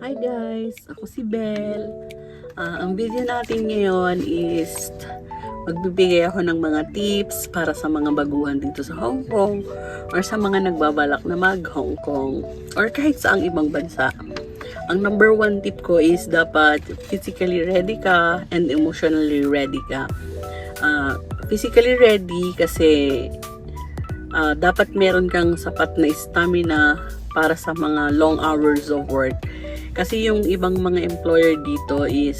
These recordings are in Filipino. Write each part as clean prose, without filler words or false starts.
Hi guys, ako si Belle. Ang video natin ngayon is magbibigay ako ng mga tips para sa mga baguhan dito sa Hong Kong or sa mga nagbabalak na mag Hong Kong or kahit saang ibang bansa. Ang number one tip ko is dapat physically ready ka and emotionally ready ka. Physically ready kasi dapat meron kang sapat na stamina para sa mga long hours of work. Kasi yung ibang mga employer dito is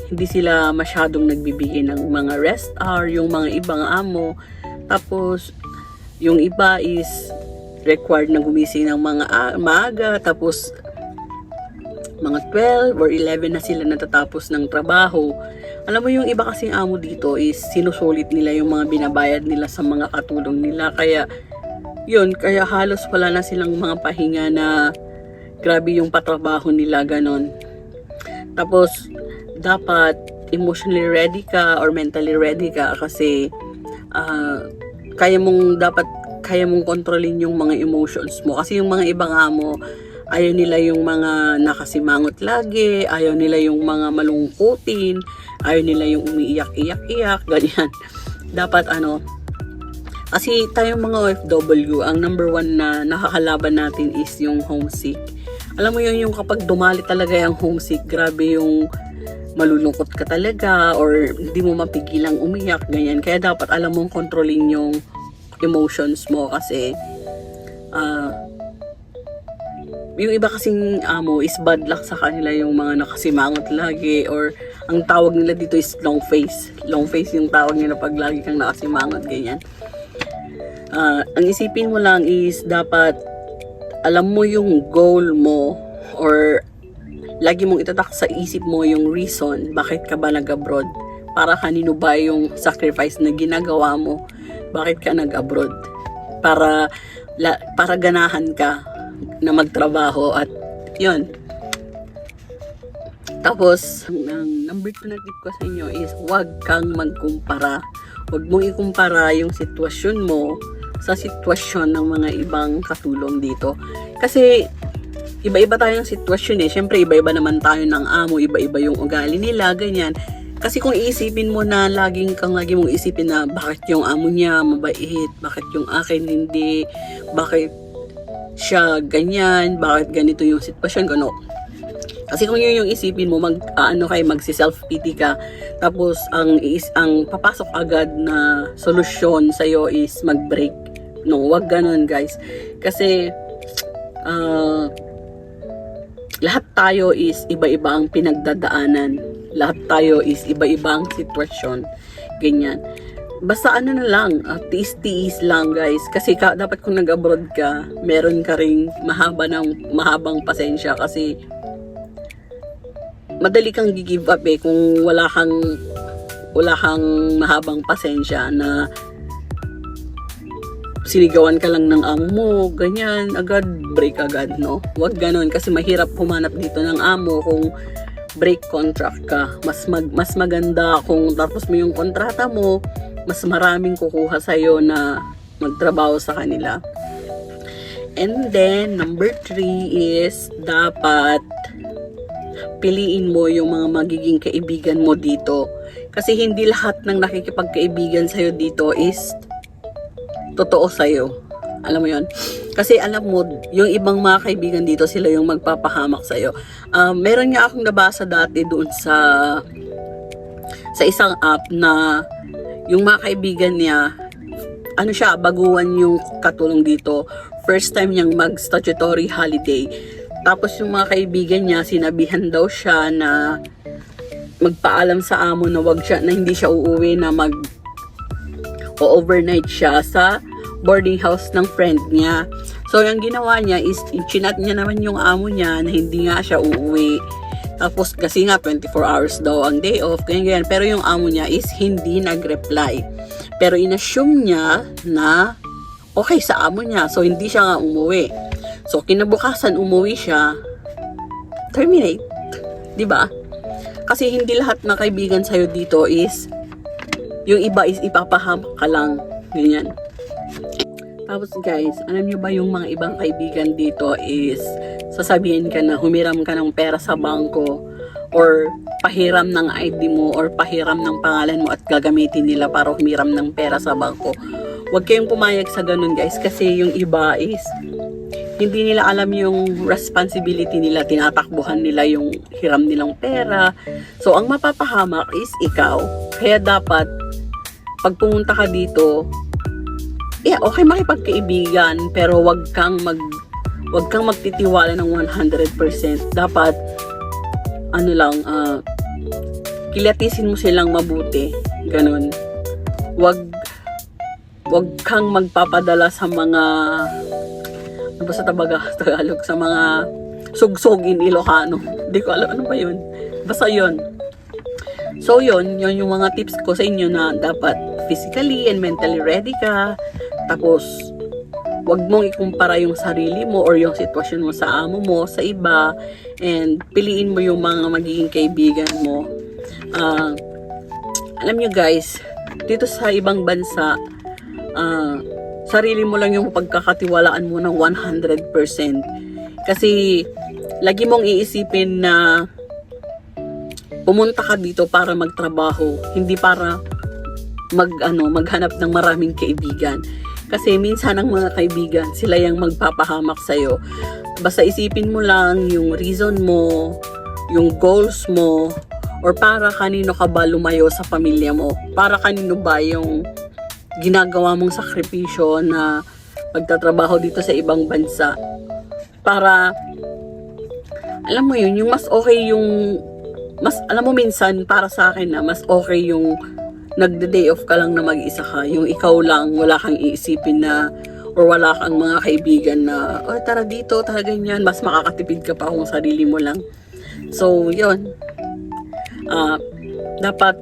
hindi sila masyadong nagbibigay ng mga rest hour, yung mga ibang amo. Tapos yung iba is required na gumising ng mga maaga, tapos mga 12 or 11 na sila natatapos ng trabaho. Alam mo yung iba kasing amo dito is sinusulit nila yung mga binabayad nila sa mga katulong nila. Kaya halos wala na silang mga pahinga na grabe yung patrabaho nila, ganon. Tapos, dapat emotionally ready ka or mentally ready ka kasi kaya mong kontrolin yung mga emotions mo. Kasi yung mga ibang amo, ayaw nila yung mga nakasimangot lagi, ayaw nila yung mga malungkutin, ayaw nila yung umiiyak-iyak-iyak, ganyan. Dapat kasi tayong mga OFW, ang number one na nakakalaban natin is yung homesick. Alam mo yung kapag dumali talaga yung homesick, grabe yung malulungkot ka talaga or hindi mo mapigilang umiyak, ganyan. Kaya dapat alam mong kontrolin yung emotions mo kasi yung iba kasing amo is bad luck sa kanila yung mga nakasimangot lagi or ang tawag nila dito is long face. Long face yung tawag nila pag lagi kang nakasimangot, ganyan. Ang isipin mo lang is dapat alam mo yung goal mo or lagi mong itatak sa isip mo yung reason bakit ka ba nag-abroad, para kanino ba yung sacrifice na ginagawa mo, bakit ka nag-abroad, para ganahan ka na magtrabaho at yun. Tapos ang number 2 na tip ko sa inyo is huwag kang magkumpara. Huwag mong ikumpara yung sitwasyon mo sa sitwasyon ng mga ibang katulong dito. Kasi iba-iba tayong sitwasyon eh. Siyempre iba-iba naman tayo ng amo, iba-iba yung ugali nila, ganyan. Kasi kung iisipin mo na lagi mong isipin na bakit yung amo niya mabait, bakit yung akin hindi, bakit siya ganyan, bakit ganito yung sitwasyon ko, no. Kasi kung yun yung isipin mo, magsi-self-pity ka, tapos ang papasok agad na solusyon sa'yo is mag-break. No, wag ganun guys. Kasi lahat tayo is iba-iba ang pinagdadaanan. Lahat tayo is iba-ibang sitwasyon. Ganyan. Basta na lang, tiis-tiis lang guys. Kasi dapat kung nag-abroad ka, meron ka ring mahabang pasensya kasi madali kang gi-give up eh kung wala kang mahabang pasensya na sinigawan ka lang ng amo mo, ganyan, agad break agad, no? Huwag ganun kasi mahirap humanap dito ng amo kung break contract ka. Mas maganda kung tapos mo yung kontrata mo, mas maraming kukuha sa'yo na magtrabaho sa kanila. And then, number 3 is dapat piliin mo yung mga magiging kaibigan mo dito. Kasi hindi lahat ng nakikipagkaibigan sa'yo dito is totoo sa'yo. Alam mo yun? Kasi alam mo, yung ibang mga kaibigan dito, sila yung magpapahamak sa'yo. Meron nga akong nabasa dati doon sa isang app na yung mga kaibigan niya, baguhan yung katulong dito. First time niyang mag-statutory holiday. Tapos yung mga kaibigan niya, sinabihan daw siya na magpaalam sa amo na hindi siya uuwi, na overnight siya sa boarding house ng friend niya. So yung ginawa niya is chinat niya naman yung amo niya na hindi nga siya uuwi. Tapos kasi nga 24 hours daw ang day off, ganyan. Pero yung amo niya is hindi nag-reply. Pero inassume niya na okay sa amo niya, so hindi siya nga umuwi. So kinabukasan umuwi siya, terminate, 'di ba? Kasi hindi lahat ng kaibigan sa'yo dito is yung iba is ipapahamak ka lang, ganyan. Tapos guys, alam nyo ba yung mga ibang kaibigan dito is sasabihin ka na humiram ka ng pera sa bangko or pahiram ng ID mo or pahiram ng pangalan mo at gagamitin nila para humiram ng pera sa bangko. Huwag kayong pumayag sa ganun guys, kasi yung iba is hindi nila alam yung responsibility nila, tinatakbuhan nila yung hiram nilang pera. So ang mapapahamak is ikaw. Kaya dapat pag pumunta ka dito, okay makipagkaibigan, pero wag kang magtitiwala ng 100%. Dapat kilatisin mo silang mabuti. Ganun. Wag kang magpapadala sa mga sa Tagalog, sa mga sugsogin Ilocano. Hindi ko alam ano ba yun. Basta yun. So yun yung mga tips ko sa inyo na dapat physically and mentally ready ka. Tapos wag mong ikumpara yung sarili mo or yung sitwasyon mo sa amo mo sa iba, and piliin mo yung mga magiging kaibigan mo. Alam nyo guys, dito sa ibang bansa, sarili mo lang yung pagkakatiwalaan mo ng 100%. Kasi lagi mong iisipin na pumunta ka dito para magtrabaho, hindi para maghanap ng maraming kaibigan. Kasi minsan ang mga kaibigan, sila yung magpapahamak sa'yo. Basta isipin mo lang yung reason mo, yung goals mo, or para kanino ka ba lumayo sa pamilya mo? Para kanino ba yung ginagawa mong sakripisyo na magtatrabaho dito sa ibang bansa? Para, alam mo yun, yung mas okay alam mo minsan, para sa akin na, mas okay yung nagde-day off ka lang na mag-isa ka. Yung ikaw lang, wala kang iisipin na, or wala kang mga kaibigan na, tara dito, tara ganyan. Mas makakatipid ka pa kung sarili mo lang. So, yun. Dapat,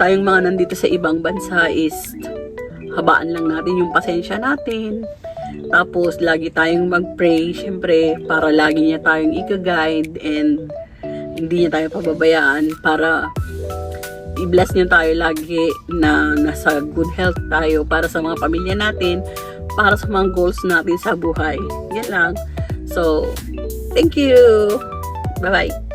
tayong mga nandito sa ibang bansa is habaan lang natin yung pasensya natin. Tapos lagi tayong mag-pray, syempre, para lagi niya tayong i-guide and hindi niya tayo pababayaan, para i-bless niya tayo lagi na nasa good health tayo para sa mga pamilya natin, para sa mga goals natin sa buhay. Yan lang. So, thank you. Bye-bye.